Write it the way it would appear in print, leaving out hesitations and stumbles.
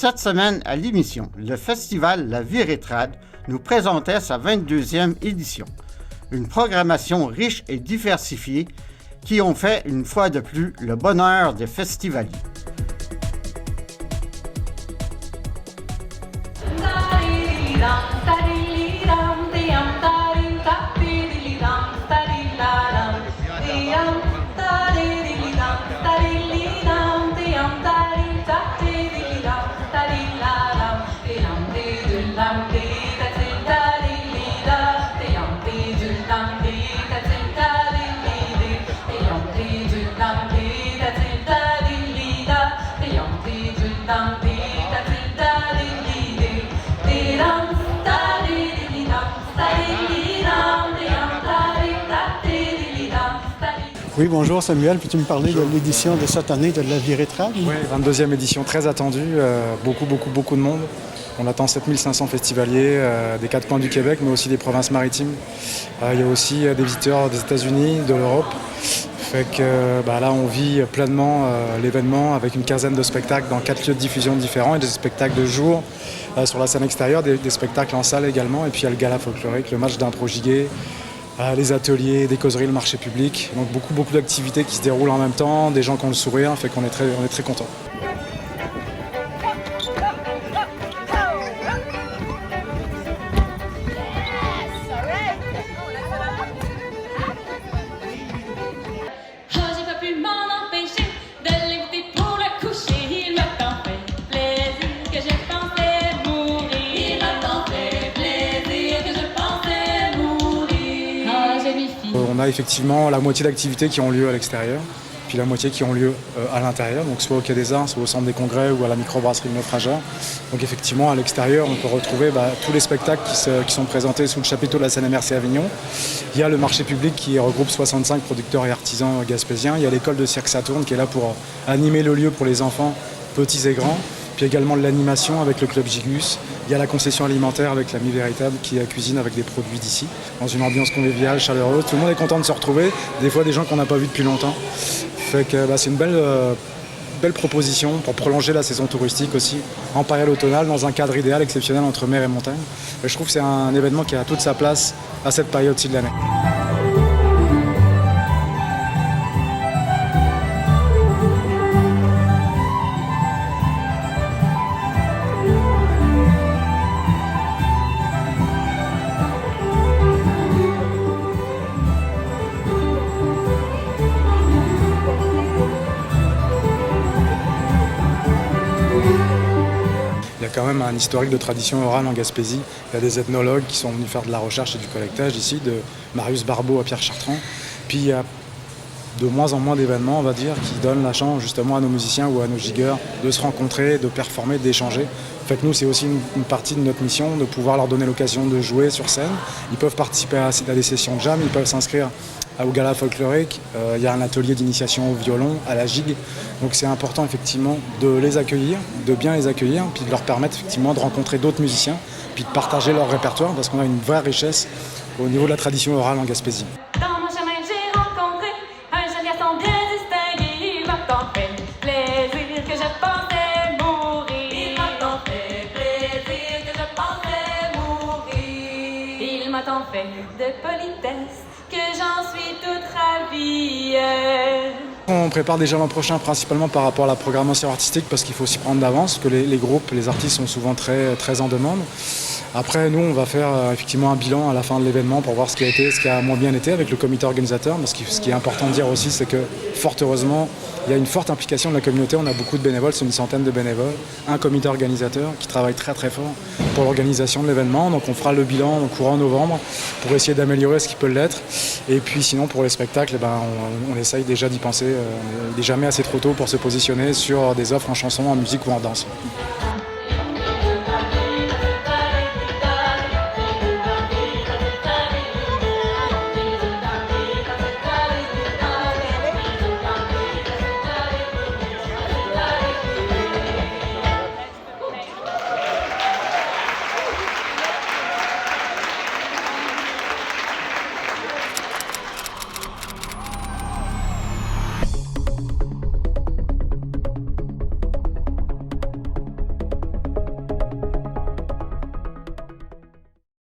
Cette semaine à l'émission, le festival La Vie Rétrade nous présentait sa 22e édition. Une programmation riche et diversifiée qui ont fait une fois de plus le bonheur des festivaliers. Oui, bonjour Samuel, peux-tu me parler de l'édition de cette année de La Vie Rétrade? Oui, 22e édition, très attendue, beaucoup de monde. On attend 7500 festivaliers des quatre coins du Québec, mais aussi des provinces maritimes. Il y a aussi des visiteurs des États-Unis, de l'Europe. Fait que là, on vit pleinement l'événement avec une quinzaine de spectacles dans 4 lieux de diffusion différents et des spectacles de jour sur la scène extérieure, des spectacles en salle également. Et puis il y a le gala folklorique, le match d'impro gigue, les ateliers, des causeries, le marché public. Donc beaucoup d'activités qui se déroulent en même temps, des gens qui ont le sourire, fait qu'on est très contents. On a effectivement la moitié d'activités qui ont lieu à l'extérieur, puis la moitié qui ont lieu à l'intérieur, donc soit au Quai des Arts, soit au Centre des Congrès ou à la microbrasserie de Naufrageur. Donc effectivement, à l'extérieur, on peut retrouver tous les spectacles qui sont présentés sous le chapiteau de la Seine-et-Marche Avignon. Il y a le marché public qui regroupe 65 producteurs et artisans gaspésiens. Il y a l'école de cirque Saturne qui est là pour animer le lieu pour les enfants, petits et grands. Puis également de l'animation avec le Club Gigus. Il y a la concession alimentaire avec l'Ami Véritable qui cuisine avec des produits d'ici, dans une ambiance conviviale, chaleureuse. Tout le monde est content de se retrouver, des fois des gens qu'on n'a pas vus depuis longtemps. Fait que c'est une belle proposition pour prolonger la saison touristique aussi, en période automnale, dans un cadre idéal, exceptionnel entre mer et montagne. Et je trouve que c'est un événement qui a toute sa place à cette période-ci de l'année. Il y a quand même un historique de tradition orale en Gaspésie. Il y a des ethnologues qui sont venus faire de la recherche et du collectage ici, de Marius Barbeau à Pierre Chartrand. Puis il y a de moins en moins d'événements, on va dire, qui donnent la chance justement à nos musiciens ou à nos gigueurs de se rencontrer, de performer, d'échanger. En fait, nous, c'est aussi une partie de notre mission de pouvoir leur donner l'occasion de jouer sur scène. Ils peuvent participer à des sessions de jam, ils peuvent s'inscrire au gala folklorique. Il y a un atelier d'initiation au violon, à la gigue. Donc c'est important effectivement de les accueillir, de bien les accueillir, puis de leur permettre effectivement de rencontrer d'autres musiciens, puis de partager leur répertoire, parce qu'on a une vraie richesse au niveau de la tradition orale en Gaspésie. Tant fait de politesse que j'en suis toute ravie. On prépare déjà l'an prochain principalement par rapport à la programmation artistique parce qu'il faut s'y prendre d'avance, que les groupes, les artistes sont souvent très en demande. Après, nous, on va faire effectivement un bilan à la fin de l'événement pour voir ce qui a été, ce qui a moins bien été avec le comité organisateur. Mais ce qui est important de dire aussi, c'est que fort heureusement, il y a une forte implication de la communauté. On a beaucoup de bénévoles, c'est une centaine de bénévoles. Un comité organisateur qui travaille très fort pour l'organisation de l'événement. Donc on fera le bilan au courant novembre pour essayer d'améliorer ce qui peut l'être. Et puis sinon, pour les spectacles, on essaye déjà d'y penser. Il n'est jamais assez trop tôt pour se positionner sur des offres en chanson, en musique ou en danse.